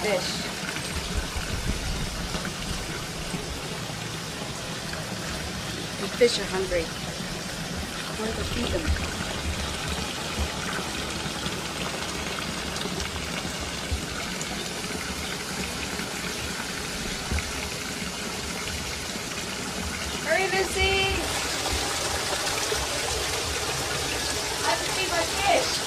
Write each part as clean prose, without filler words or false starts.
fish. The fish are hungry. I want to go feed them. Hurry, Missy! I have to feed my fish.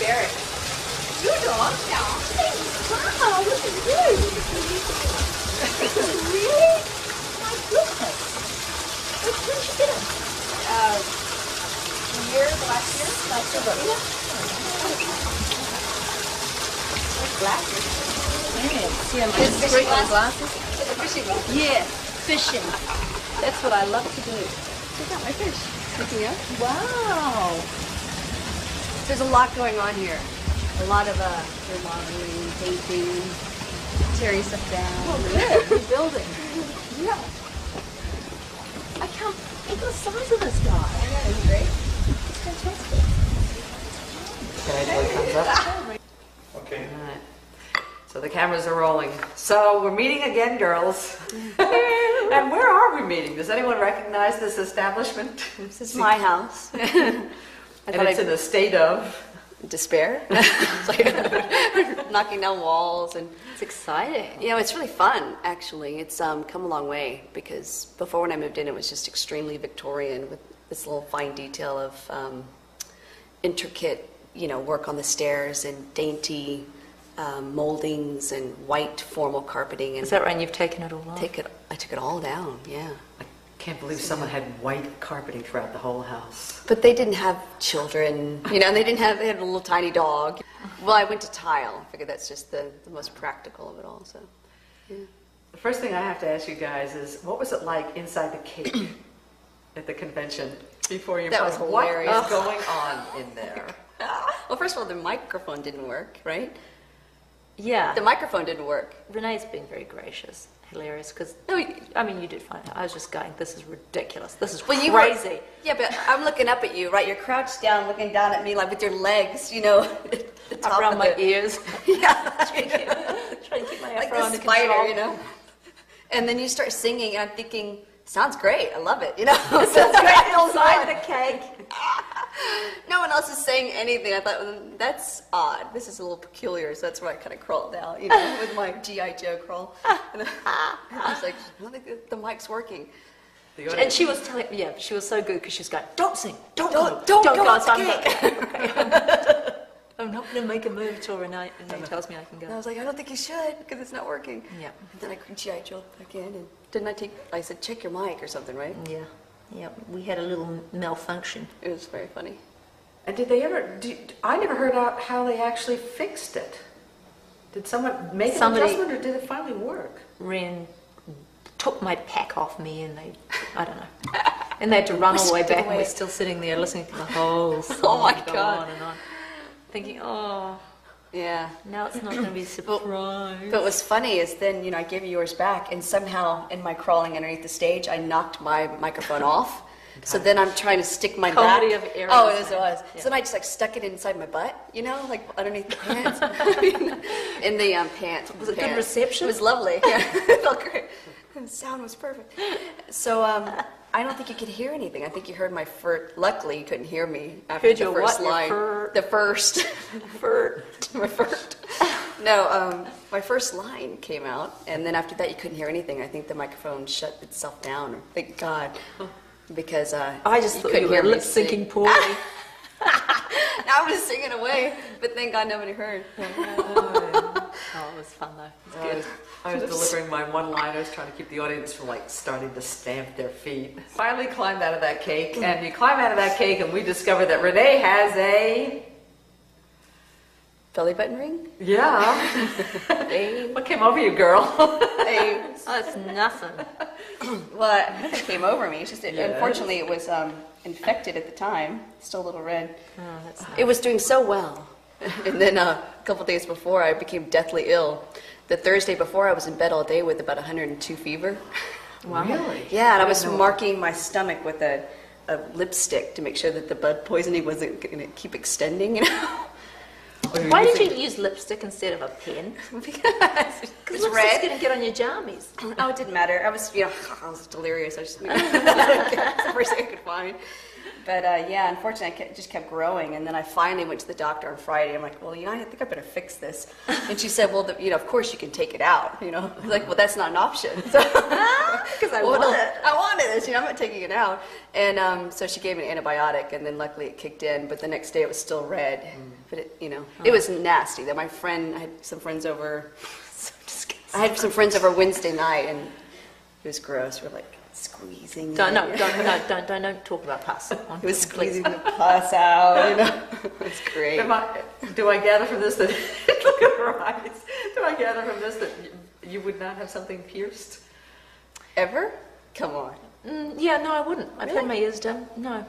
Barrett. You dog? No. Wow, this is good. Really? My goodness. When did you get them? Last year. Glasses. See, I'm just great with glasses. Fishing. Yeah, fishing. That's what I love to do. Check out my fish. Looking up. Wow. There's a lot going on here. A lot of remodeling, painting, tearing stuff down. Oh, good. Rebuilding. Yeah. I can't. Look at the size of this guy. I know. Isn't great? It's fantastic. Can I do a thumbs up? Okay. All right. So the cameras are rolling. So we're meeting again, girls. And where are we meeting? Does anyone recognize this establishment? This is my house. And it's in a state of despair. It's like knocking down walls, and it's exciting. You know, it's really fun, actually. It's come a long way, because before, when I moved in, it was just extremely Victorian with this little fine detail of intricate, you know, work on the stairs and dainty moldings and white formal carpeting. And is that right? And you've taken it all off? I took it all down. Yeah. I can't believe someone had white carpeting throughout the whole house. But they didn't have children, you know, they had a little tiny dog. Well, I went to tile. I figured that's just the most practical of it all, so, yeah. The first thing I have to ask you guys is, what was it like inside the cake at the convention before you? That was hilarious. What is going on in there? Well, first of all, the microphone didn't work, right? Yeah. The microphone didn't work. Renee's been very gracious. Hilarious, because I mean, you did fine. I was just going, this is ridiculous. This is crazy. Yeah, but I'm looking up at you, right? You're crouched down, looking down at me, like with your legs, you know, the top around my ears. Yeah, trying to keep my like afro the under spider, control. you know. And then you start singing, and I'm thinking, sounds great. I love it, you know. It sounds great inside the cake. No one else is saying anything. I thought, well, that's odd. This is a little peculiar, so that's why I kind of crawled out, you know, with my G.I. Joe crawl. And I was like, I don't think the mic's working. And she was telling, yeah, she was so good because she was going, don't sing, don't go off the cake. I'm not going to make a move till Renee tells me I can go. And I was like, I don't think you should because it's not working. Yeah. And then I G.I. Joe'd back in, and I said, check your mic or something, right? Yeah. Yeah, we had a little malfunction. It was very funny. And did they ever, I never heard out how they actually fixed it. Did someone make an adjustment, or did it finally work? Ren took my pack off me, and I don't know. And they had to run all the way back, and we're still sitting there listening to the whole song oh my go God. on and on. Thinking, oh, yeah. now it's not going to be a surprise. But what's funny is then, you know, I gave you yours back, and somehow in my crawling underneath the stage, I knocked my microphone off. So then I'm trying to stick my Comedy back. of errors. Oh, it was. Yeah. So then I just like stuck it inside my butt, you know, like underneath the pants. In the pants. Was it good reception? It was lovely. Yeah, it felt great. The sound was perfect. So I don't think you could hear anything. I think you heard my furt. Luckily, you couldn't hear me after Heard the your first what? line. The first. Furt. My furt. No, my first line came out, and then after that, you couldn't hear anything. I think the microphone shut itself down. Thank God, because I just thought you were lip syncing poorly. Now I'm just singing away, but thank God nobody heard. Oh, it was fun though. It was good. I was delivering my one-liners, trying to keep the audience from like starting to stamp their feet. Finally climbed out of that cake, and you climb out of that cake, and we discovered that Renee has a belly button ring? Yeah. What came over you, girl? Oh, it's nothing. Well, nothing came over me. It's just, unfortunately, it was infected at the time. Still a little red. Oh, that's nice. It was doing so well. And then a couple days before, I became deathly ill. the Thursday before, I was in bed all day with about 102 fever. Wow. Really? Yeah, and I was marking my stomach with a lipstick to make sure that the blood poisoning wasn't going to keep extending, you know? Why did you use lipstick instead of a pen? Because It's red. Going to get on your jammies. Oh, it didn't matter. I was delirious. I just, it's the first thing I could find. But yeah, unfortunately, it just kept growing. And then I finally went to the doctor on Friday. I'm like, well, I think I better fix this. And she said, well, of course you can take it out. I was like, well, that's not an option. Because I wanted this. I'm not taking it out. And so she gave me an antibiotic, and then luckily it kicked in. But the next day it was still red. But it was nasty. That I had some friends over. So disgusting. I had some friends over Wednesday night, and it was gross. We're like squeezing. Don't talk about pus. It was squeezing the pus out. It's great. Do I gather from this that look at her eyes? Do I gather from this that you would not have something pierced ever? Come on. Yeah, no, I wouldn't. I've had my ears done. No.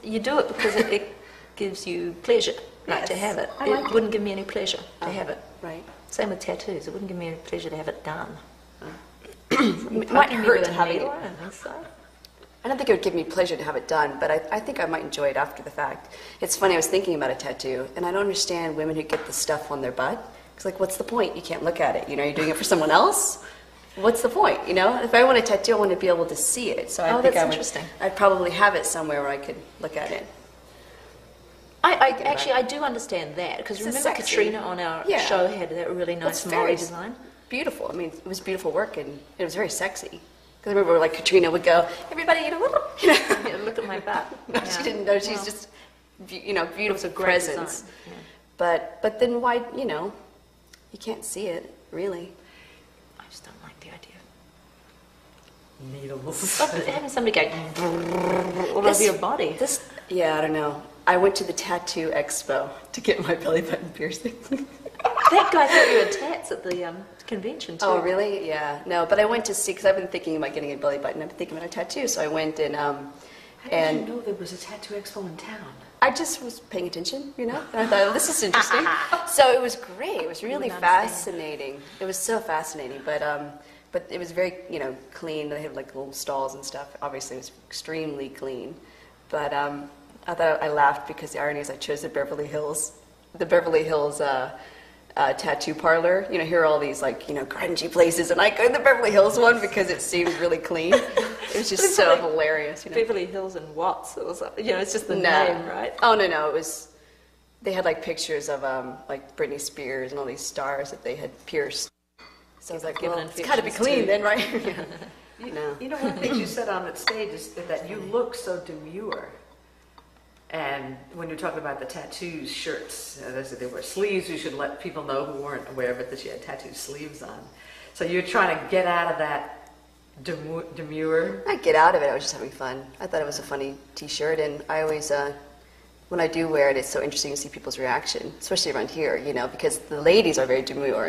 You do it because it gives you pleasure, right, to have it. It wouldn't give me any pleasure to have it. Right. Same with tattoos. It wouldn't give me any pleasure to have it done. It might hurt to have it. I don't think so. I don't think it would give me pleasure to have it done, but I think I might enjoy it after the fact. It's funny, I was thinking about a tattoo, and I don't understand women who get the stuff on their butt. It's like, what's the point? You can't look at it. You're doing it for someone else? What's the point? If I want a tattoo, I want to be able to see it. So I think interesting. I'd probably have it somewhere where I could look at it. I do understand that, because remember Katrina on our show had that really nice Maori design? Beautiful. I mean, it was beautiful work, and it was very sexy. Because I remember, Katrina would go, everybody, Yeah, look at my butt. No, she didn't know. She's just, beautiful presence. Yeah. But then why, you can't see it, really. I just don't like the idea. Needles. Having somebody go all over your body. I don't know. I went to the tattoo expo to get my belly button piercing. That guy thought you were tats at the convention too. Oh, really? Yeah. No, but I went to see, because I've been thinking about getting a belly button. I've been thinking about a tattoo, so I went and... How did you know there was a tattoo expo in town? I just was paying attention, And I thought, this is interesting. So it was great. It was really fascinating. It was so fascinating, but it was very, clean. They had little stalls and stuff. Obviously, it was extremely clean. But I thought I laughed because the irony is I chose the Beverly Hills tattoo parlor. Here are all these grungy places, and I go to the Beverly Hills one because it seemed really clean. It was just so hilarious. Beverly Hills and Watts. It was, it's just the name, right? Oh no, it was. They had pictures of Britney Spears and all these stars that they had pierced. So I was like, well, it's got to be clean then, right? No. One of the things you said on that stage is that you look so demure. And when you're talking about the tattoos, shirts, they said they wear sleeves. You should let people know who weren't aware of it that she had tattoo sleeves on. So you're trying to get out of that demure. I get out of it. I was just having fun. I thought it was a funny T-shirt, and I always, when I do wear it, it's so interesting to see people's reaction, especially around here. Because the ladies are very demure,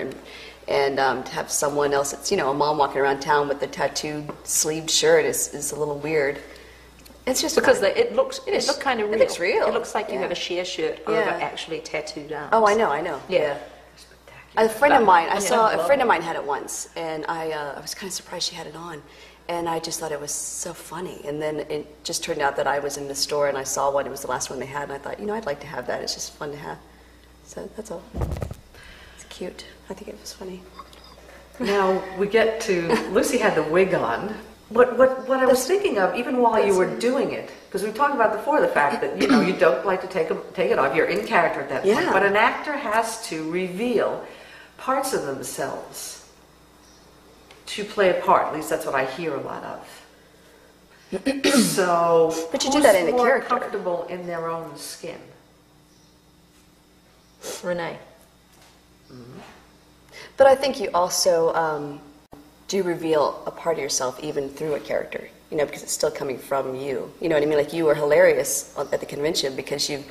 and to have someone else that's a mom walking around town with a tattooed sleeved shirt is a little weird. It's just because it looks kind of real. It looks real. It looks like you have a sheer shirt over actually tattooed arms. Oh, I know. Yeah. A friend of mine, a friend of mine had it once, and I was kind of surprised she had it on, and I just thought it was so funny. And then it just turned out that I was in the store and I saw one. It was the last one they had, and I thought, I'd like to have that. It's just fun to have. So that's all. It's cute. I think it was funny. Now we get to Lucy had the wig on. What I was thinking of, even while you were doing it, because we talked about before the fact that you don't like to take it off. You're in character at that point, but an actor has to reveal parts of themselves to play a part. At least that's what I hear a lot of. So, but you do that in a more character. Comfortable in their own skin. Renee. Mm-hmm. But I think you also. Do reveal a part of yourself even through a character, because it's still coming from you. You know what I mean? Like you were hilarious at the convention because you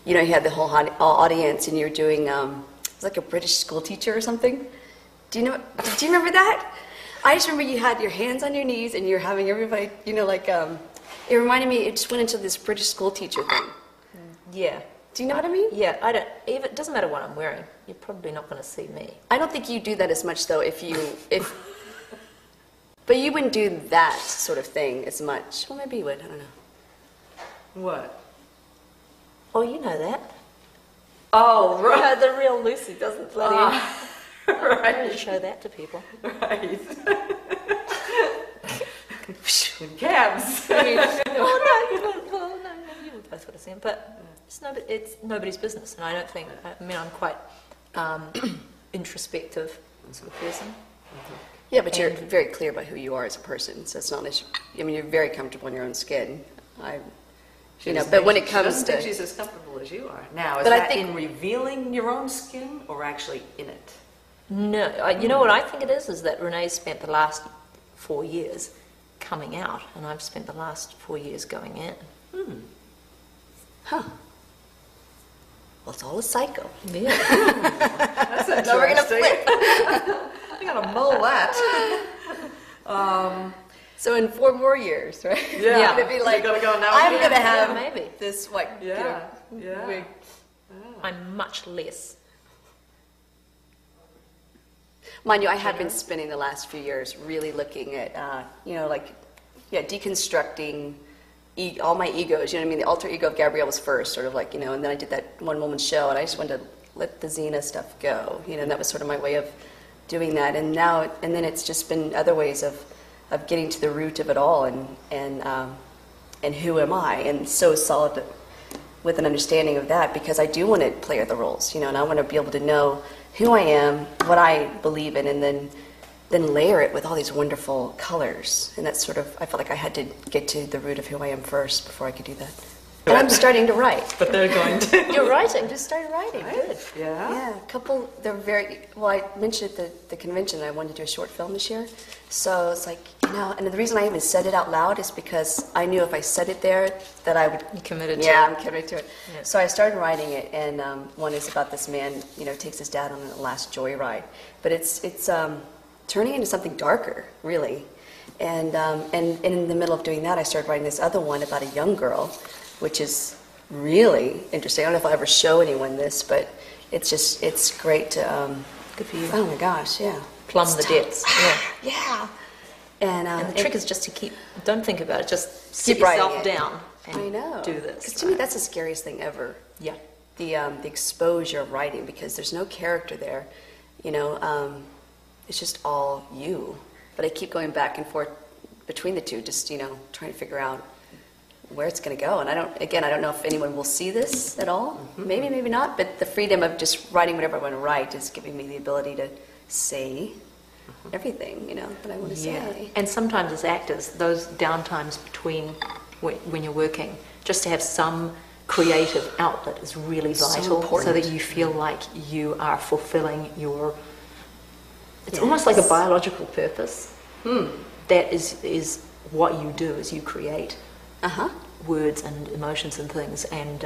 had the whole audience and you were doing, it was like a British school teacher or something. Do you remember that? I just remember you had your hands on your knees and you're having everybody, it reminded me, it just went into this British school teacher thing. Yeah. Do you know what I mean? Yeah, I don't. Even it doesn't matter what I'm wearing. You're probably not going to see me. I don't think you do that as much though. But you wouldn't do that sort of thing as much. Well, maybe you would. I don't know. What? Oh, you know that. Oh, right. The real Lucy doesn't bloody. I don't show that to people. Right. In cabs. Oh no, you would both would have seen, but it's nobody's business, and I don't think. I mean, I'm quite introspective sort of person. Yeah, but you're very clear about who you are as a person, so it's not an issue. I mean, you're very comfortable in your own skin. But when it comes to, she's as comfortable as you are. Now, is But I that think- in revealing your own skin or actually in it? No, you know what I think it is that Renee spent the last 4 years coming out, and I've spent the last 4 years going in. huh? Well, it's all a cycle. Yeah. That's interesting. Now we're gonna flip. I gotta mull that. So in 4 more years, right? Yeah. It'd be like, You gotta go now I'm again. gonna have maybe. this like Yeah. wig. I'm much less. Mind you, I have been spending the last few years really looking at, deconstructing all my egos. You know what I mean? The alter ego of Gabrielle was first, sort of like, and then I did that one woman show, and I just wanted to let the Xena stuff go, and that was sort of my way of doing that. And then it's just been other ways of getting to the root of it all, and who am I? And so solid with an understanding of that, because I do want to play the roles, and I want to be able to know who I am, what I believe in, and then layer it with all these wonderful colors. And that's sort of, I felt like I had to get to the root of who I am first before I could do that. And I'm starting to write. But they're going to. You're writing. Just started writing. Good. Yeah. Yeah, a couple, I mentioned at the convention I wanted to do a short film this year. So it's like, and the reason I even said it out loud is because I knew if I said it there that I would. You committed to Yeah, it. I'm committed to it. Yeah. So I started writing it, and one is about this man, takes his dad on a last joyride. But it's turning into something darker, really. And in the middle of doing that, I started writing this other one about a young girl, which is really interesting. I don't know if I'll ever show anyone this, but it's great to. Good for you. Oh my gosh, yeah. Plumb the depths. Yeah. Yeah. And The trick is just to don't think about it. Just sit Keep writing yourself it. down and I know. do this. Because to me, that's the scariest thing ever. Yeah. The exposure of writing, because there's no character there. It's just all you. But I keep going back and forth between the two, just trying to figure out where it's going to go. And I don't know if anyone will see this at all. Mm-hmm. Maybe not. But the freedom of just writing whatever I want to write is giving me the ability to say everything, that I want to say. And sometimes as actors, those downtimes between when you're working, just to have some creative outlet is really So vital, important. so that you feel like you are fulfilling your. It's almost like a biological purpose. That is what you do, is you create words and emotions and things, and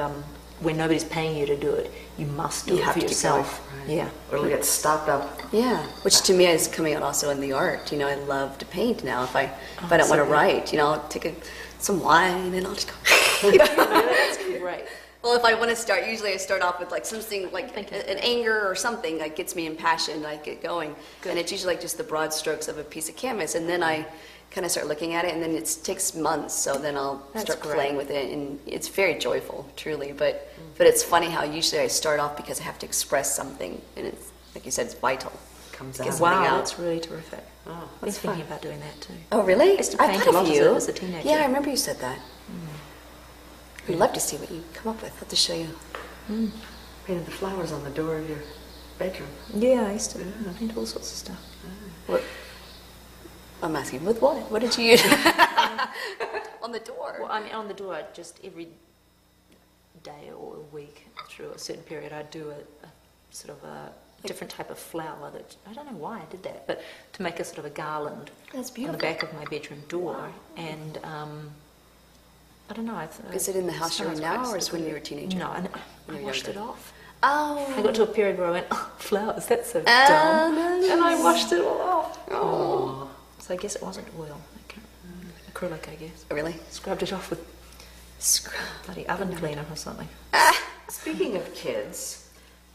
when nobody's paying you to do it, you must do You it have for to keep yourself. going, Yeah. Or it'll get stopped up. Yeah, which to me is coming out also in the art. I love to paint now. If I don't want to write, I'll take some wine and I'll just go. That's great. Well, if I want to start, usually I start off with like something like an anger or something that gets me impassioned. I get going, and it's usually like just the broad strokes of a piece of canvas, and then I kind of start looking at it, and then it takes months. So then I'll start playing with it, and it's very joyful, truly. But it's funny how usually I start off because I have to express something, and it's like you said, it's vital. Comes Get out. something Wow, out. that's really terrific. Oh, I've been thinking about doing that too. Oh, really? I used to paint thought a lot of as you. a teenager. Yeah, I remember you said that. I'd love to see what you come up with. I'll have to show you. Painted the flowers on the door of your bedroom. Yeah, I used to paint all sorts of stuff. What? I'm asking, with what? What did you use? On the door. Well, I mean, on the door, just every day or a week through a certain period, I'd do a sort of a different type of flower that, I don't know why I did that, but to make a sort of a garland That's on beautiful. the back of my bedroom door. And I don't know. Is it in the house you're in now, or is it when you were a teenager? No, I When you were washed it younger? off. Oh. I got to a period where I went, oh, flowers, that's so dumb. nice. And I washed it all off. Oh. So I guess it wasn't oil. Acrylic, I guess. Really? Scrubbed it off with Scrub. bloody oven cleaner or something. Speaking of kids,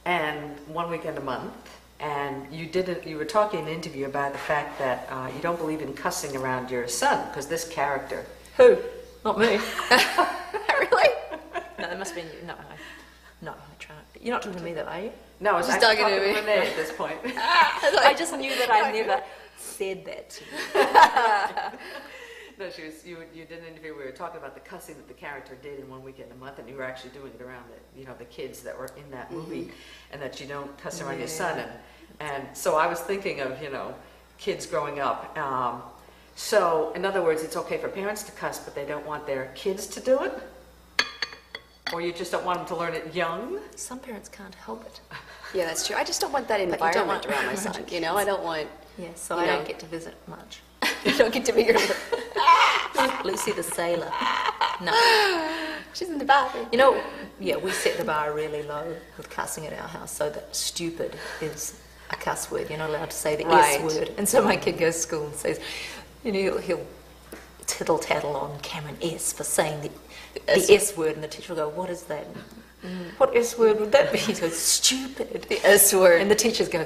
and one weekend a month, and you were talking in an interview about the fact that you don't believe in cussing around your son, because this character. Who? Not me. Really? No, that must be you. No, I try. You're not talking to me though, are you? No, it's She's actually talking to talking me. to Renee at this point. I just knew that I never said that to you. No, you did an interview where we were talking about the cussing that the character did in One Weekend a Month, and you were actually doing it around the kids that were in that movie, and that you don't cuss around your son. And so I was thinking of, kids growing up. So, in other words, it's okay for parents to cuss, but they don't want their kids to do it? Or you just don't want them to learn it young? Some parents can't help it. Yeah, that's true. I just don't want that you don't environment want- around my son. I don't want. Yeah, so You I know. don't get to visit much. You don't get to be your. Lucy the sailor. No. She's in the bathroom. We set the bar really low with cussing at our house, so that stupid is a cuss word. You're not allowed to say the Right. S word. And so my kid goes to school and says, he'll tittle tattle on Cameron S for saying the S word, and the teacher will go, "What is that? What S word would that be?" He goes, "Stupid." The S word. And the teachers go,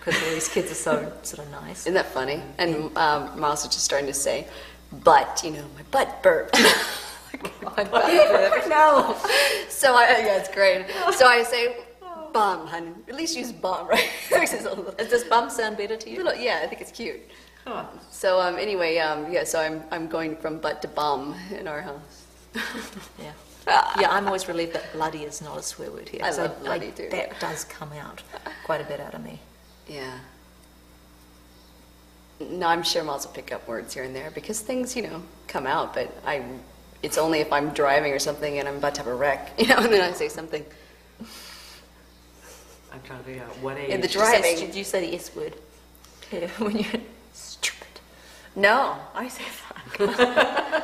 because all these kids are so sort of nice. Isn't that funny? And Miles was just starting to say, "But my butt burped." My butt burped. No. So it's great. So I say, "Bum, honey. At least use bum, right?" Does this bum sound better to you? Yeah, I think it's cute. Huh. So anyway, so I'm going from butt to bum in our house. Yeah. Yeah, I'm always relieved that bloody is not a swear word here. I 'cause love bloody too. That does come out quite a bit out of me. Yeah. No, I'm sure Miles will pick up words here and there because things, come out, but it's only if I'm driving or something and I'm about to have a wreck, and then I say something. I'm trying to figure out what age. In the Did you say- driving. Did you say the S word? Yeah, when you're stupid. No, I say fuck.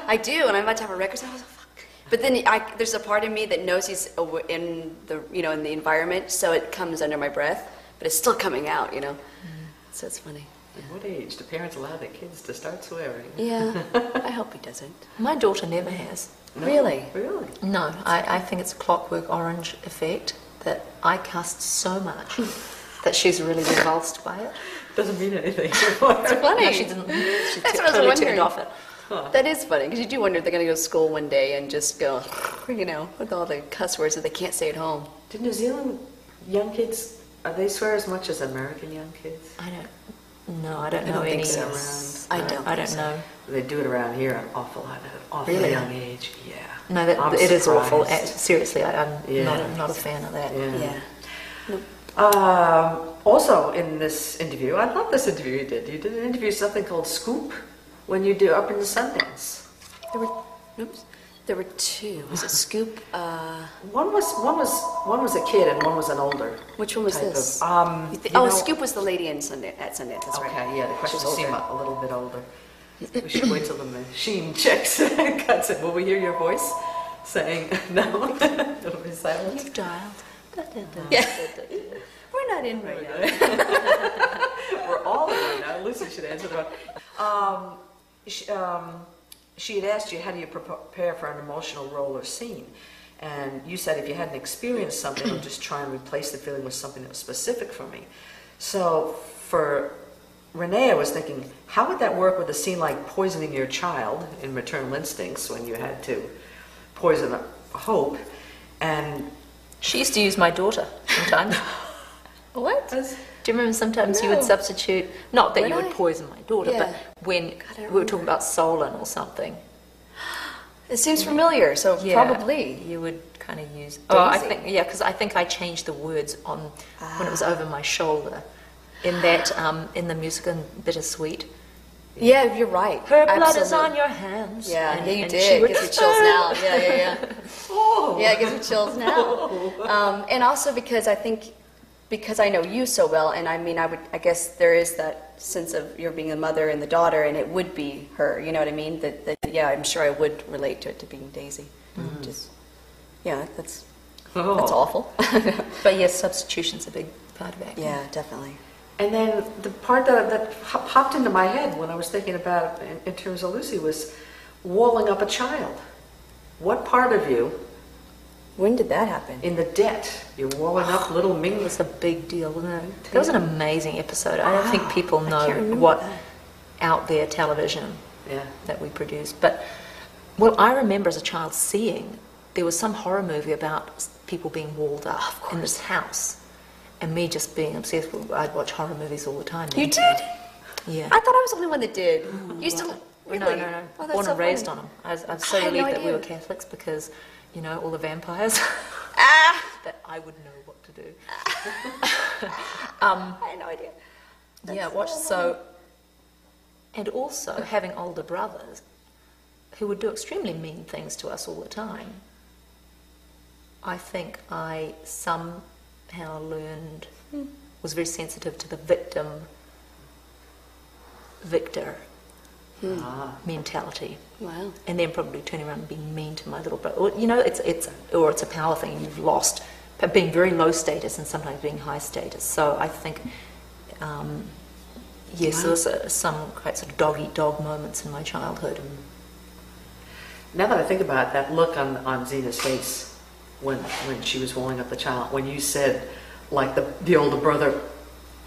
I do, and I'm about to have a wreck or something. I was like, fuck. But then there's a part of me that knows he's in the, in the environment, so it comes under my breath, but it's still coming out, So it's funny. At what age do parents allow their kids to start swearing? Yeah, I hope he doesn't. My daughter never has. No? Really? Really? No, I think it's a Clockwork Orange effect that I cussed so much that she's really repulsed by it. Doesn't mean anything. It's funny. No, she didn't. She That's what I was totally wondering. turned off it. That is funny, because you do wonder if they're going to go to school one day and just go, with all the cuss words that they can't say at home. Do New Zealand young kids, they swear as much as American young kids? I don't know think any. so. I don't I don't think so. know. They do it around here an awful lot at an awfully Really? young age. Yeah. No, I'm it is awful. surprised. Seriously, I'm Yeah. not a fan of that. Yeah. Yeah. Also, in this interview, I love this interview you did. You did an interview, something called Scoop, when you do Up in the Sundance. There were two. Was it Scoop? One was a kid and one was an older. Which one was type this? Of, Scoop was the lady at Sundance. That's Okay, right. yeah, the questions She's seem older. a little bit older. We should wait till the machine checks and cuts it. Will we hear your voice saying no? It'll be silent. You've dialed. Yeah. We're not in right now. We're all in right now. Lucy should answer the phone. She had asked you, how do you prepare for an emotional role or scene? And you said if you hadn't experienced something, I would just try and replace the feeling with something that was specific for me. So for Renee, I was thinking, how would that work with a scene like poisoning your child in Maternal Instincts when you had to poison Hope? And She used to use my daughter sometimes. What? Do you remember sometimes you would No. substitute, not that Would you would I? poison my daughter, Yeah. but when I we were talking about Solon or something. It seems familiar, so probably. You would kind of use. Oh, I Daisy. think, because I think I changed the words on when it was over my shoulder. In that, in the music in Bittersweet. Yeah, you're right. Her blood is Absolutely. on your hands. Yeah, and, yeah, you and did. she It would- gives me chills now. Yeah. oh, Yeah, it gives me chills now. And also because I know you so well, and I guess there is that sense of you're being a mother and the daughter, and it would be her. You know what I mean? That I'm sure I would relate to it to being Daisy. Just, that's awful. But yes, substitution's a big part of acting. Yeah, definitely. And then the part that popped into my head when I was thinking about it in terms of Lucy was walling up a child. What part of you When did that happen? In the debt. You're walling up little It Ming. was a big deal, wasn't it? That was an amazing episode. I don't think people know remember what that. out there television Yeah. that we produced. But, well, I remember as a child seeing, there was some horror movie about people being walled up in this house. And me just being obsessed with, I'd watch horror movies all the time. You did? Yeah. I thought I was the only one that did. You used to. Really? No. Oh, that's Born so and raised funny. on them. I was so I had no relieved that we idea. were Catholics because, you know, all the vampires, Ah! that I would know what to do. I had no idea. Yeah, watch so, and also having older brothers who would do extremely mean things to us all the time. I think I somehow learned, was very sensitive to the victor mentality. Wow. And then probably turning around and being mean to my little brother. Or, you know, it's a power thing you've lost, but being very low status and sometimes being high status. So I think, yes, there was some quite sort of dog-eat-dog moments in my childhood. Now that I think about it, that look on Zena's face when she was walling up the child, when you said, like the older brother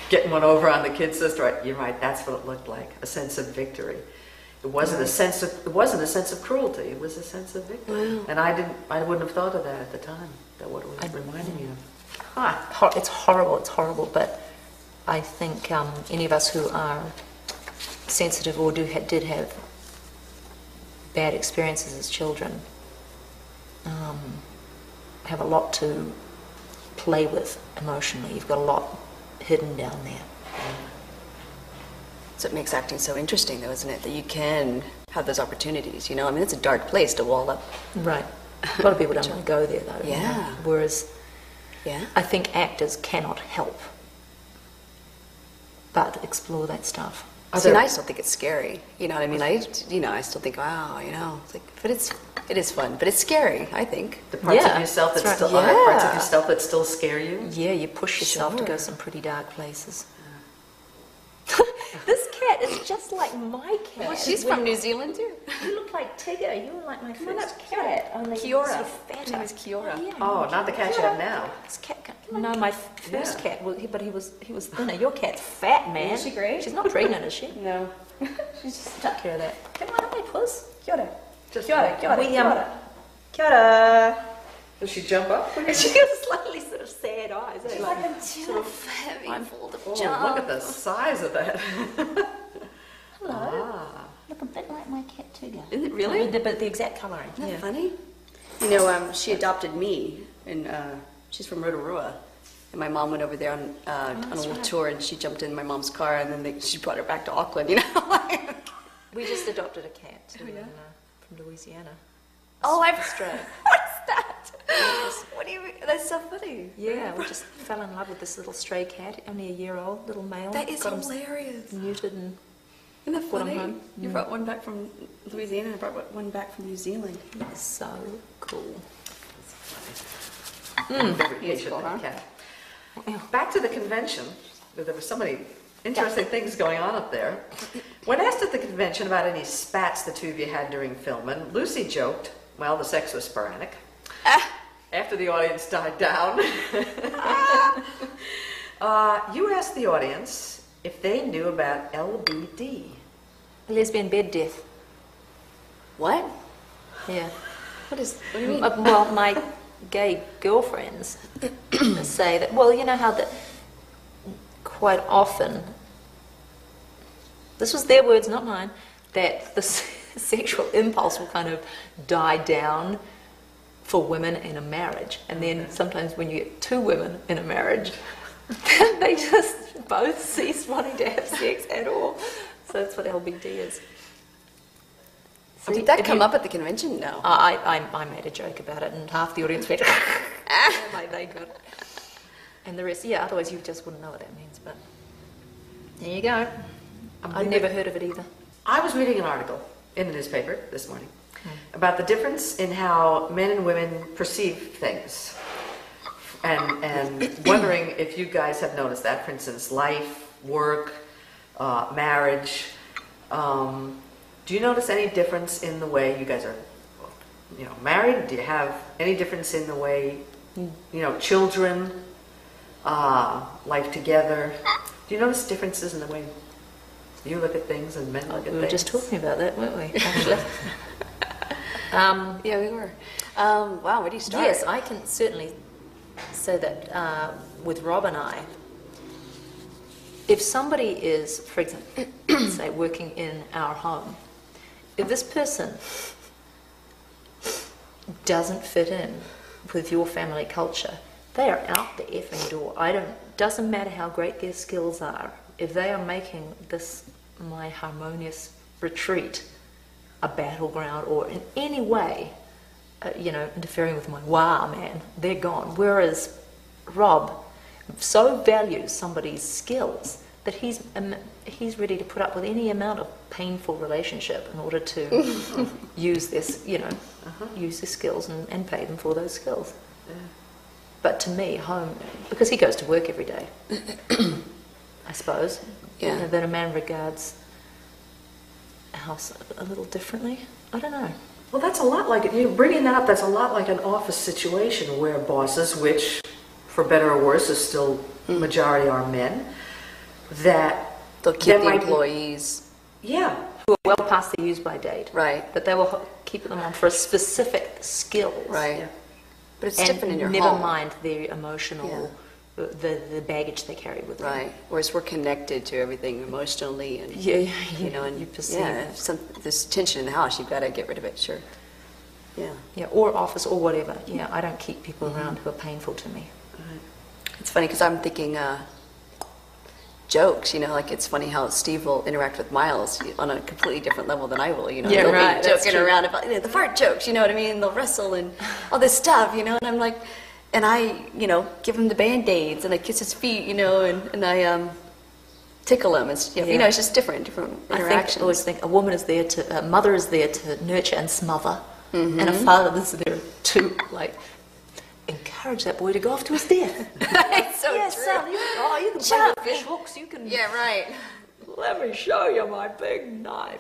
getting one over on the kid sister, you're right, that's what it looked like, a sense of victory. It wasn't a sense of cruelty, it was a sense of victory. Wow. And I wouldn't have thought of that at the time, that what it was reminding me of. It's horrible, but I think any of us who are sensitive or did have bad experiences as children have a lot to play with emotionally. You've got a lot hidden down there. So it makes acting so interesting, though, isn't it? That you can have those opportunities. You know, I mean, it's a dark place to wall up. Right. A lot of people don't want to go there, though. you know. Yeah. Whereas Yeah. I think actors cannot help but explore that stuff. See, and I still think it's scary. You know what I mean? I still think, wow, it's like, but it is fun, but it's scary, I think. The parts Yeah, of yourself that's that right. still are parts of Yeah. yourself that still scare you. Yeah, you push yourself to go Sure. some pretty dark places. This cat is just like my cat. Well, she's from New Zealand, too. You look like Tigger. You were like my first cat. Only Kiora. sort of fatter. Her name is Kiora. Oh, yeah. Oh, not the cat you have now. This cat. No, my first cat. But he was thinner. Your cat's fat, man. Isn't she great? She's not pregnant, is she? No. She's just took care of that. Come on, hi, puss. Kia ora. Just Kia ora. Kia ora. We, Kia ora. Kia ora. Does she jump up? She has slightly sort of sad eyes. She's like I'm too heavy for the Oh, job. look at the size of that. hello. Look a bit like my cat Tigger. Isn't it really? But the exact colouring. Isn't that funny? You know, she adopted me, and she's from Rotorua. And my mom went over there on a little tour, and she jumped in my mom's car, and then she brought her back to Auckland, you know? We just adopted a cat too, from Louisiana. Oh, I've Australia. What's that? What do you mean? That's so funny. Yeah, we just fell in love with this little stray cat, only a year old, little male. That is Got him hilarious. neutered and Isn't that Brought 'em funny? home. You brought one back from Louisiana, I brought one back from New Zealand. it's so cool. Very He is patient, cool, that huh? cat. Back to the convention, there were so many interesting things going on up there. When asked at the convention about any spats the two of you had during filming, Lucy joked, well, the sex was sporadic. After the audience died down, you asked the audience if they knew about LBD. Lesbian bed death. What? Yeah. What do you mean? Well, my gay girlfriends say that, well, you know how that quite often, this was their words, not mine, that the sexual impulse will kind of die down for women in a marriage. And then sometimes when you get two women in a marriage, they just both cease wanting to have sex at all. So that's what LBD is. Did that come up at the convention? No. I made a joke about it, and half the audience went, like they got it. And the rest, yeah, otherwise you just wouldn't know what that means. But there you go. I'd never heard of it either. I was reading an article in the newspaper this morning about the difference in how men and women perceive things. And wondering if you guys have noticed that, for instance, life, work, marriage. Do you notice any difference in the way you guys are married? Do you have any difference in the way, children, life together? Do you notice differences in the way you look at things and men look at things? We were just talking about that, weren't we, actually? Yeah, we were. Wow, where do you start? Yes, I can certainly say that with Rob and I, if somebody is, for example, say working in our home, if this person doesn't fit in with your family culture, they are out the effing door. Doesn't matter how great their skills are, if they are making this, my harmonious retreat, a battleground, or in any way, interfering with my wow, man, they're gone. Whereas Rob so values somebody's skills that he's ready to put up with any amount of painful relationship in order to use this, use his skills and pay them for those skills. Yeah. But to me, home, because he goes to work every day, I suppose, that a man regards a house a little differently. I don't know. Well, that's a lot like, bringing that up, that's a lot like an office situation where bosses, which, for better or worse, is still majority are men, that they'll keep the employees. Yeah. Who are well past the use-by date. Right. But they will keep them on for a specific skill. Right. Yeah. But it's and different in your never home. mind the emotional, the baggage they carry with them. Right. Whereas we're connected to everything emotionally, and and you perceive. Yeah, if there's tension in the house, you've got to get rid of it. Sure. Yeah. Yeah, or office or whatever. Yeah, I don't keep people around who are painful to me. Right. It's funny because I'm thinking jokes. Like it's funny how Steve will interact with Miles on a completely different level than I will. Yeah, they'll right. be joking around about the fart jokes. You know what I mean? They'll wrestle and all this stuff. And I'm like, and I give him the Band-Aids and I kiss his feet. And I tickle him. It's it's just different interactions. I always think a woman is there to, a mother is there to nurture and smother, and a father is there to encourage that boy to go off to his death. It's so Yeah, true. son, you can play with fish hooks. You can. Yeah, right. Let me show you my big knife.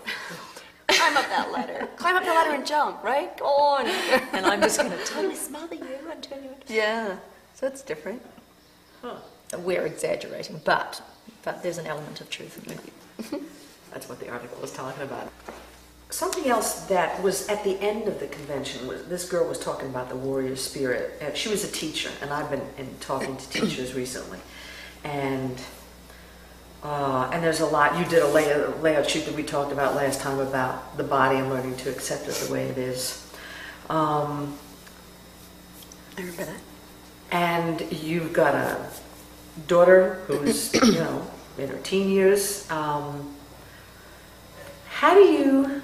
Climb up that ladder. Climb up the ladder and jump, right? Go on. And I'm just going to totally smother you and turn you into... Yeah. So it's different. Huh. We're exaggerating, but there's an element of truth in it. That's what the article was talking about. Something else that was at the end of the convention was this girl was talking about the warrior spirit. She was a teacher, and I've been talking to teachers recently, and there's a lot. You did a layout sheet that we talked about last time about the body and learning to accept it the way it is. I remember that. And you've got a daughter who's in her teen years. How do you?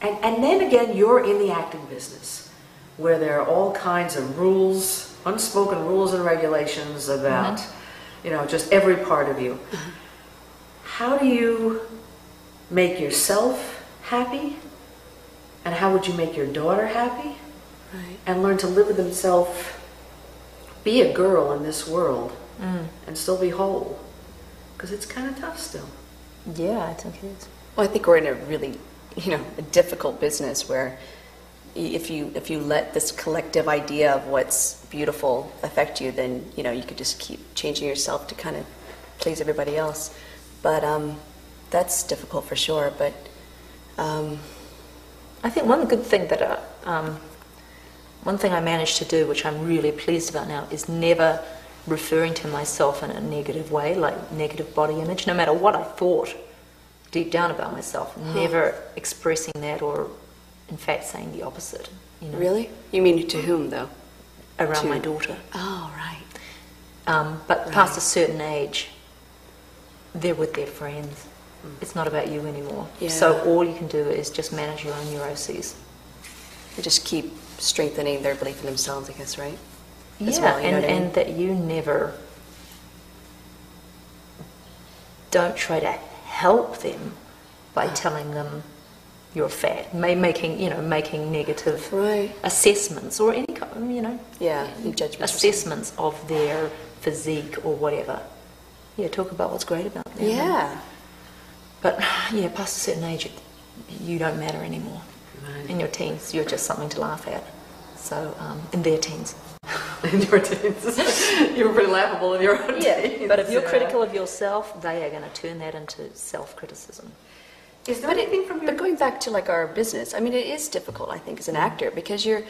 And then again, you're in the acting business, where there are all kinds of rules, unspoken rules and regulations about, just every part of you. How do you make yourself happy? And how would you make your daughter happy? Right. And learn to live with themselves, be a girl in this world, and still be whole. Because it's kind of tough still. Yeah, I think it is. Well, I think we're in a really, a difficult business where if you let this collective idea of what's beautiful affect you, then, you could just keep changing yourself to kind of please everybody else. But that's difficult for sure. But I think one good thing that one thing I managed to do, which I'm really pleased about now, is never referring to myself in a negative way, like negative body image, no matter what I thought deep down about myself, never expressing that or, in fact, saying the opposite. Really? You mean to whom, though? Around my daughter. Oh, right. But past a certain age, they're with their friends. It's not about you anymore. Yeah. So all you can do is just manage your own neuroses. And just keep strengthening their belief in themselves, I guess, right? Yeah, well, and that you never don't try to help them by telling them you're fat, making negative assessments or any kind, judgments, assessments of their physique or whatever. Yeah, talk about what's great about them. Yeah. But past a certain age, you don't matter anymore. In your teens, you're just something to laugh at. So, in their teens. In your teens. You were pretty laughable in your own teens. But if you're critical of yourself, they are going to turn that into self-criticism. Is there anything from your... But going back to like our business, I mean, it is difficult, I think, as an actor, because you're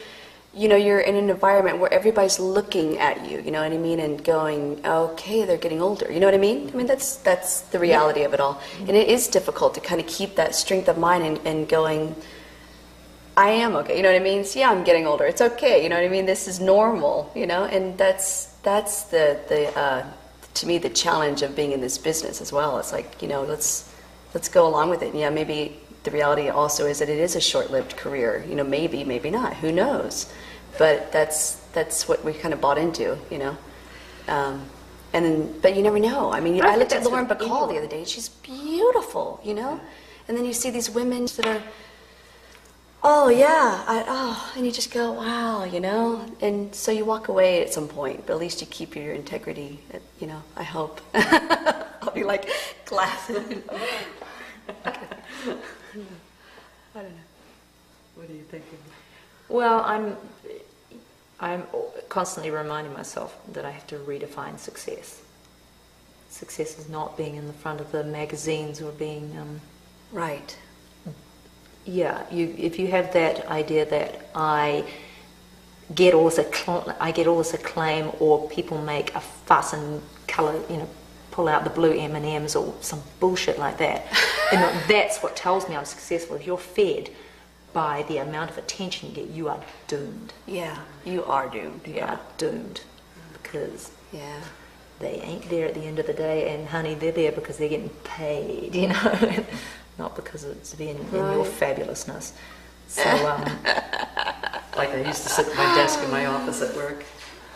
in an environment where everybody's looking at you, you know what I mean, and going, okay, they're getting older, you know what I mean? I mean, that's the reality of it all. And it is difficult to kind of keep that strength of mind and going, I am okay, you know what I mean? So, yeah, I'm getting older, it's okay, you know what I mean? This is normal, you know, and that's the to me, the challenge of being in this business as well. It's like, you know, let's go along with it. Yeah, maybe the reality also is that it is a short-lived career. You know, maybe not. Who knows? But that's what we kind of bought into. You know, but you never know. I mean, I looked at Lauren Bacall the other day. She's beautiful. You know, and then you see these women that are, oh yeah, and you just go, wow, you know. And so you walk away at some point, but at least you keep your integrity. You know, I hope. I'll be like glasses. I don't know. What are you thinking? Well, I'm constantly reminding myself that I have to redefine success. Success is not being in the front of the magazines or being Right. Yeah, if you have that idea that I get all this acclaim, or people make a fuss and colour, you know, pull out the blue M&Ms or some bullshit like that, and that's what tells me I'm successful. If you're fed by the amount of attention you get, you are doomed. Yeah, you are doomed. You are doomed, because yeah, they ain't there at the end of the day, and honey, they're there because they're getting paid, you know, not because it's in your fabulousness. So, like I used to sit at my desk in my office at work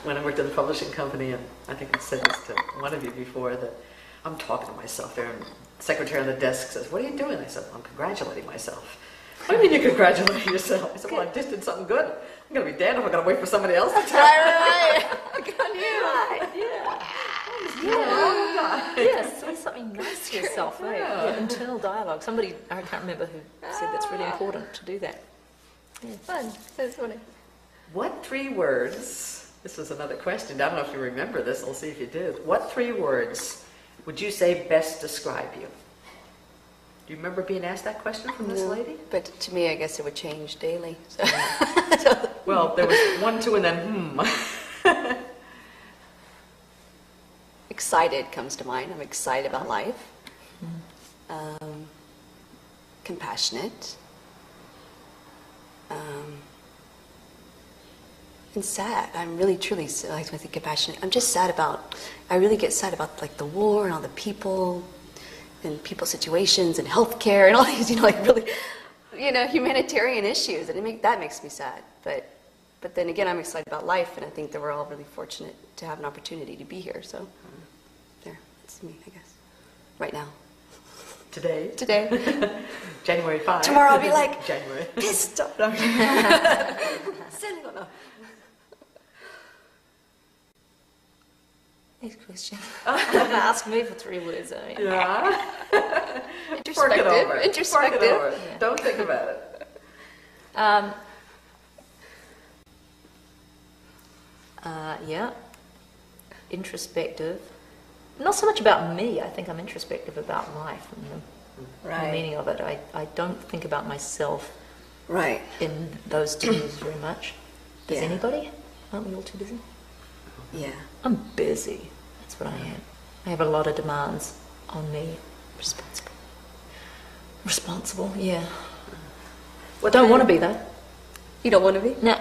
when I worked in the publishing company, and I think I said this to one of you before, that I'm talking to myself there, and the secretary on the desk says, "What are you doing?" I said, "I'm congratulating myself." "What do you mean you're congratulating yourself?" I said, "Well, I just did something good. I'm going to be damned if I'm going to wait for somebody else to tell me." right. Yes, say something nice to yourself. Yeah, internal dialogue. Somebody, I can't remember who said that's really important to do that. Yeah. Fun. That's funny. What 3 words, this is another question, I don't know if you remember this, I'll see if you do. What 3 words would you say best describe you? Do you remember being asked that question from this lady? But to me, I guess it would change daily. So. Well, there was 1, 2, and then Excited comes to mind. I'm excited about life. Compassionate. And sad. I'm really, truly, like when I think compassionate, I'm just sad about, I really get sad about like the war and all the people and people's situations and healthcare and all these, you know, like really, you know, humanitarian issues. And that makes me sad. But then again, I'm excited about life, and I think that we're all really fortunate to have an opportunity to be here. So there, that's me, I guess. Right now. Today. January 5. Tomorrow I'll be like, January. pissed off. Next question. Ask me for 3 words. I mean. Yeah. Introspective. Fork it over. Yeah. Don't think about it. Yeah. Introspective. Not so much about me. I think I'm introspective about life and the meaning of it. I don't think about myself in those terms very much. Does anybody? Aren't we all too busy? Yeah. I'm busy. That's what I am. I have a lot of demands on me. Responsible, yeah. I don't want to be though. You don't want to be? No.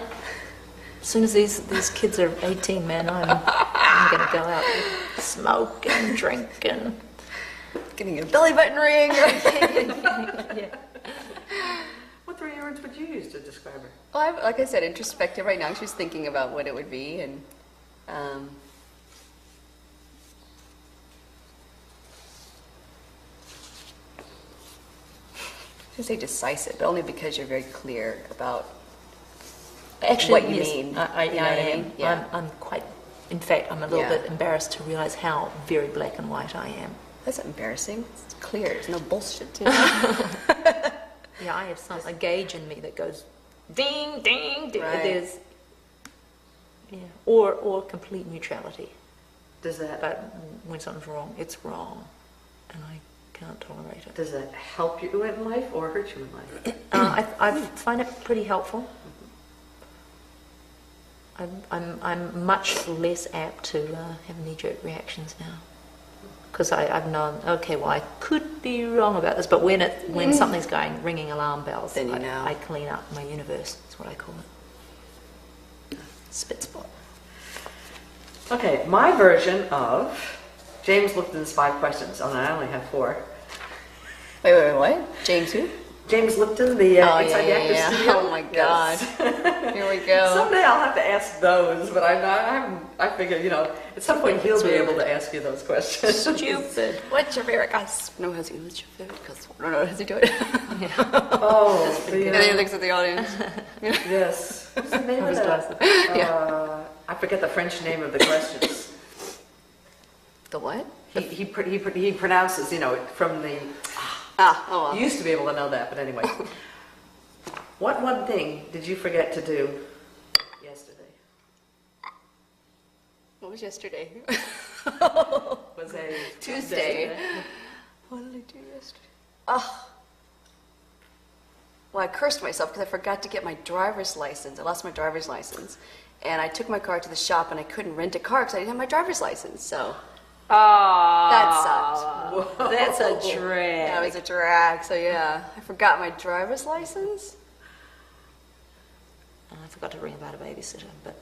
As soon as these kids are 18, man, I'm going to go out and smoke and drink and... Getting a belly button ring. Yeah. What 3 words would you use to describe her? Well, like I said, introspective right now. She's thinking about what it would be, and I say decisive, but only because you're very clear about what you mean. You know what I mean? Yeah. I'm quite. In fact, I'm a little bit embarrassed to realize how very black and white I am. That's not embarrassing. It's clear. There's no bullshit to it. Yeah, I have a gauge in me that goes ding, ding, ding. Right. There's, yeah, or complete neutrality. Does that But when something's wrong, it's wrong, and I can't tolerate it. does that help you in life or hurt you in life? I find it pretty helpful. I'm much less apt to have knee-jerk reactions now, because I've known, okay, well, I could be wrong about this, but when something's going, ringing alarm bells, Then you know. I clean up my universe. That's what I call it. Spit spot. Okay, my version of James Lipton's 5 questions. Oh, no, I only have 4. Wait, what? James who? James Lipton, the Inside the Actors Studio. Oh my God. Yes. Here we go. Someday I'll have to ask those, but I figure, at some point he'll be able to ask you those questions. Stupid. What's your favorite cusp? No, what's your favorite cusp? I don't know how to do it. Oh, And then he looks at the audience. yes. What's the name of his that? I forget the French name of the questions. The what? He pronounces, from the... Oh, You used to be able to know that, but anyway. What one thing did you forget to do yesterday? what was yesterday? Was a Tuesday. What did I do yesterday? Oh. Well, I cursed myself because I forgot to get my driver's license. I lost my driver's license. And I took my car to the shop and I couldn't rent a car because I didn't have my driver's license. So that sucked. That's a drag. That was a drag. So yeah, I forgot my driver's license. And I forgot to ring about a babysitter, but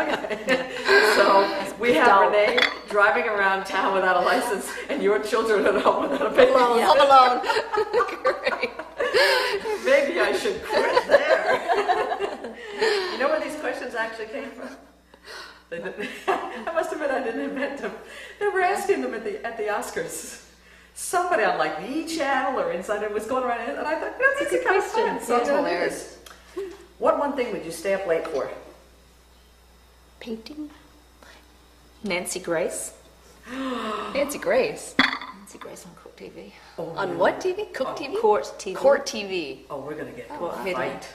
Okay. So we have Renee driving around town without a license and your children at home without a baby. Home Alone. Great. Maybe I should quit there. You know where these questions actually came from? I must admit I didn't invent them. They were asking them at the Oscars. Somebody on like the E! Channel or Inside It was going around, and I thought, that's a good question. So That's hilarious. What one thing would you stay up late for? Painting? Nancy Grace. Nancy Grace. Nancy Grace on Court TV. Oh, On what TV? Cook TV? Court TV. Court TV. Oh, we're gonna get to What a headline? fight.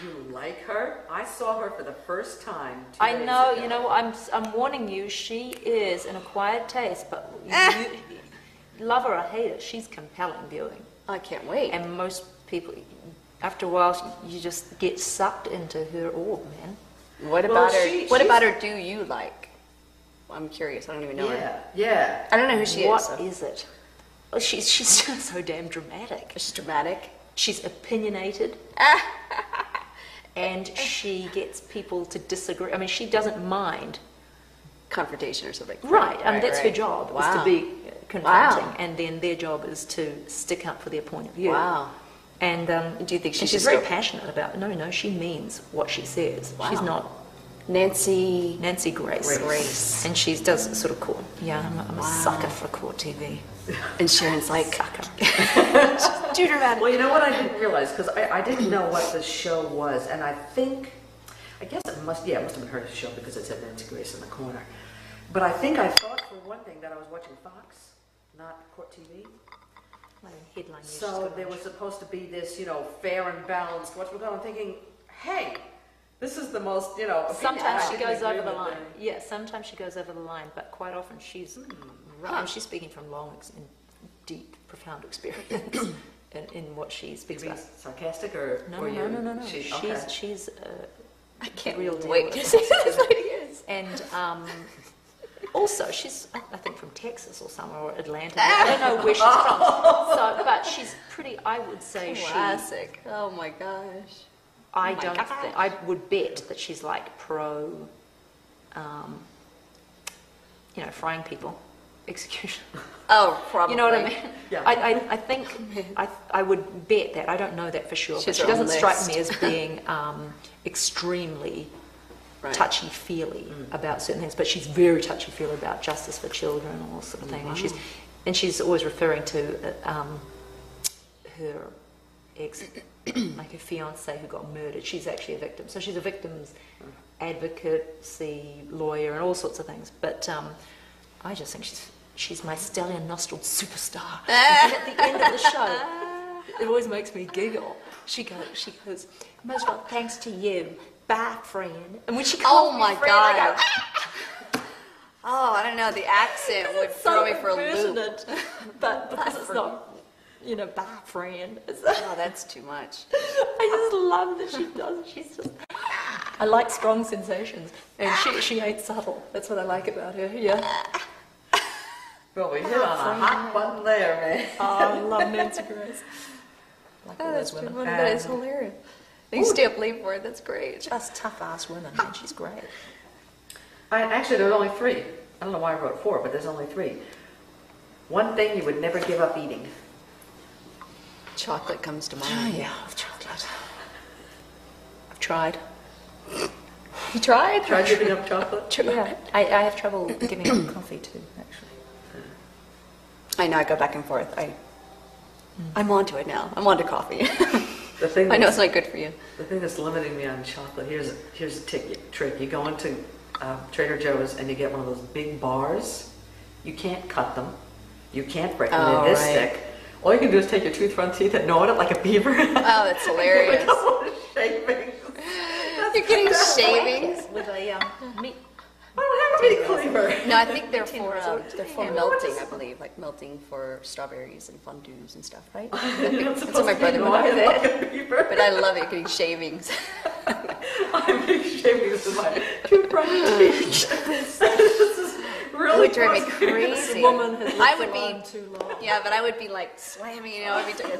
You like her? I saw her for the first time 2 I days know, ago. I'm warning you, she is an acquired taste, but you love her or hate her, she's compelling viewing. I can't wait. And most people, after a while, you just get sucked into her orb, man. What Well, about her? she's- What about her? Do you like? I'm curious. I don't even know her. Yeah. I don't know who she What is. So. is it? Oh, she's just so damn dramatic. She's dramatic. She's opinionated. And she gets people to disagree. I mean, she doesn't mind. Confrontation or something. Right, and that's her job, is to be confronting. Wow. And then their job is to stick up for their point of view. Wow. And Do you think she's she's very still- passionate about it. No, she means what she says. Wow. She's not Nancy Nancy Grace. Grace. And she does sort of court. Yeah, I'm a sucker for court TV. and Sharon's like Sucker. too dramatic. Well, you know what I didn't realize, because I didn't know what the show was, and I guess it must have been her show because it said Nancy Grace in the corner. But I thought for one thing that I was watching Fox, not Court TV. Headline news So just there got was supposed to be this, fair and balanced. What we're going, I'm thinking, hey, this is the most, opinion. Sometimes I she didn't goes agree over the with line. Yeah, sometimes she goes over the line, but quite often she's right. And she's speaking from and deep, profound experience in what she speaks Be about. sarcastic or No. She's She's I can't real deal wait with to see who this lady is. and also she's I think from Texas or somewhere or Atlanta. I don't know where she's from. So, but she's pretty. I would say Classic. Oh my gosh. I my don't. gosh. I would bet that she's like pro. Frying people, execution. Oh, probably. You know what I mean? Yeah. I think I would bet that. I don't know that for sure. She But has she her doesn't own strike list. me as being extremely Right. touchy-feely about certain things. But she's very touchy-feely about justice for children and all sort of thing. And she's always referring to her ex, like her fiance who got murdered. She's actually a victim. So she's a victim's advocacy lawyer and all sorts of things. But I just think she's she's my stallion-nostriled superstar. And at the end of the show, it always makes me giggle. She goes, most of all, thanks to you. Bye, friend. And when she calls me friend, I go, Oh, I don't know. The accent would throw me for a loop. But because it's not, you know, bye, friend. Oh, that's too much. I just love that she does. She's just. I like strong sensations, and she ain't subtle. That's what I like about her. Yeah. Well, we hit on a hot button there, man. Oh, I love Nancy Grace. Like all those women. That is hilarious. You stay up late for it. That's great. Just tough-ass women, and she's great. Actually, there were only 3. I don't know why I wrote 4, but there's only 3. One thing you would never give up eating. Chocolate comes to mind. Oh, yeah, chocolate. I've tried. You tried? Tried giving up chocolate? Yeah, I have trouble giving up coffee too, actually. I know. I go back and forth. I'm onto it now. I'm onto coffee. The thing I know it's not good for you. The thing that's limiting me on chocolate, here's a trick. You go into Trader Joe's and you get one of those big bars. You can't cut them. You can't break them. They're this thick. All you can do is take your tooth front teeth and gnaw it up like a beaver. Oh, that's hilarious. Shavings. You're getting shavings? With a meat. I don't have a meat cleaver. No, I think they're for melting, I believe, like melting for strawberries and fondues and stuff, right? That's what my brother would do. Like But I love it, getting shavings. I'm getting shavings with my tooth front teeth. This is really It would drive me frustrating. crazy. Woman has I lived would alone be, too long. yeah, but I would be like slamming, you know, every time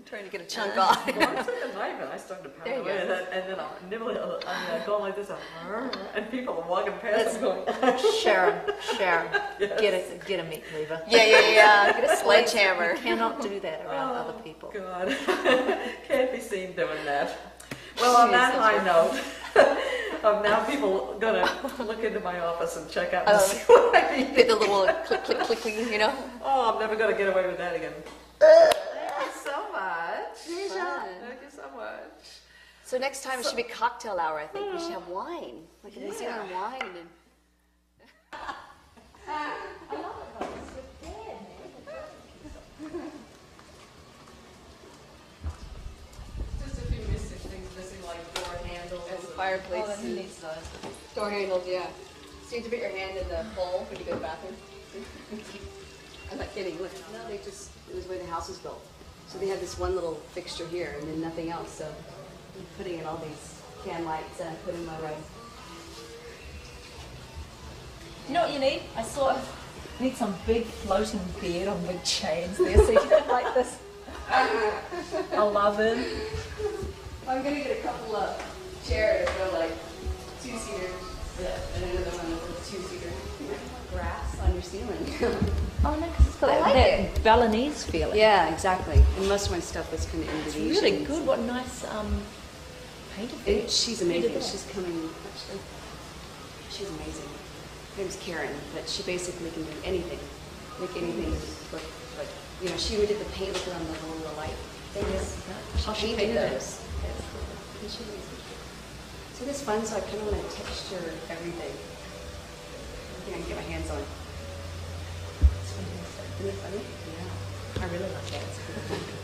trying to get a chunk off. I took a knife and I started to pound There you away, go. and then I'll nibble it, I'm going like this, and people are walking past and going, Sharon, Yes. get a meat cleaver. Yeah. Get a sledgehammer. You cannot do that around other people. God, can't be seen doing that. Well, on that high note, now people gonna look into my office and check out and see what I eat. Get the little click, you know? Oh, I'm never gonna get away with that again. Thank you so much. Thank you so much. So next time it should be cocktail hour, I think. We should have wine. Like a New Zealand wine. And Just a few missing things, missing like door handles and fireplace. Oh, he needs those. Door handles, yeah. So you have to put your hand in the hole when you go to the bathroom. I'm not kidding. Look, no, it was the way the house was built. So they had this one little fixture here and then nothing else. So I'm putting in all these can lights and I put in my room. You know what you need? You need some big floating bed on big chains there, so you can like this. I love it. I'm going to get a couple of chairs for like 2-seaters. Yeah. And another one with a 2-seater. Grass on your ceiling. Oh no, because it's got I like that Balinese feeling. Yeah, exactly. And most of my stuff was kind of Indonesian. It's really good. What nice painted there. She's amazing. She's coming, actually. She's amazing. Her name's Karen, but she basically can do anything. Make anything look like, you know, she did the paint look around the little light things. She painted those. And she's amazing. So this fun, so I kind of want to texture everything. Everything I can get my hands on. Isn't it funny? Yeah. I really like that. It's good.